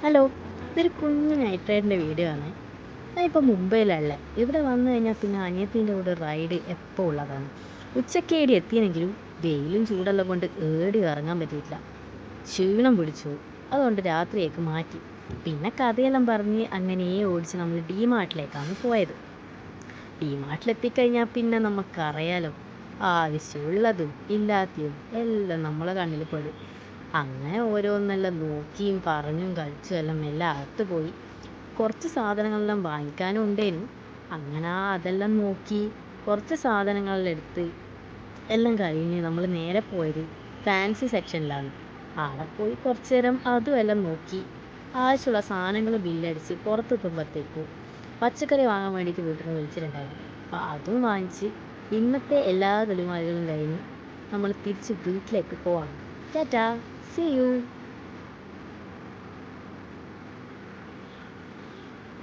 Hello, ഇതൊരു കുഞ്ഞു night റൈഡിൻ്റെ video ആണ്. ഞാനിപ്പോൾ മുംബൈയിലല്ലേ. ഇവിടെ വന്നു കഴിഞ്ഞാൽ പിന്നെ അനിയത്തിൻ്റെ കൂടെ റൈഡ് എപ്പോൾ ഉള്ളതാണ്. ഉച്ചക്കേടി എത്തിയെങ്കിലും വെയിലും ചൂടെല്ലാം കൊണ്ട് ഏടി ഇറങ്ങാൻ പറ്റിയിട്ടില്ല. ക്ഷീണം പിടിച്ചു. അതുകൊണ്ട് രാത്രിയേക്ക് മാറ്റി. പിന്നെ കഥയെല്ലാം പറഞ്ഞ് അങ്ങനെ ഓടിച്ച് നമ്മൾ ഡിമാർട്ടിലേക്കാണ് പോയത്. ഡിമാർട്ടിലെത്തിക്കഴിഞ്ഞാൽ പിന്നെ നമുക്കറിയാലോ, ആവശ്യമുള്ളതും ഇല്ലാത്തതും എല്ലാം നമ്മളെ കണ്ണിൽ പെടും. അങ്ങനെ ഓരോന്നെല്ലാം നോക്കിയും പറഞ്ഞും കളിച്ചും എല്ലാം എല്ലാം അകത്ത് പോയി. കുറച്ച് സാധനങ്ങളെല്ലാം വാങ്ങിക്കാനും ഉണ്ടായിരുന്നു. അങ്ങനെ അതെല്ലാം നോക്കി കുറച്ച് സാധനങ്ങളെല്ലാം എടുത്ത് എല്ലാം കഴിഞ്ഞ് നമ്മൾ നേരെ പോയത് ഫാൻസി സെക്ഷനിലാണ്. അവിടെ പോയി കുറച്ച് നേരം അതും എല്ലാം നോക്കി ആവശ്യമുള്ള സാധനങ്ങൾ ബില്ലടിച്ച് പുറത്തെത്തുമ്പോഴത്തേക്കും പച്ചക്കറി വാങ്ങാൻ വേണ്ടിയിട്ട് വീട്ടിൽ നിന്ന് വിളിച്ചിട്ടുണ്ടായിരുന്നു. അപ്പോൾ അതും വാങ്ങിച്ച് ഇന്നത്തെ എല്ലാ തെളിമാലുകളും കഴിഞ്ഞ് നമ്മൾ തിരിച്ച് വീട്ടിലേക്ക് പോവാണ്. Tata, see U.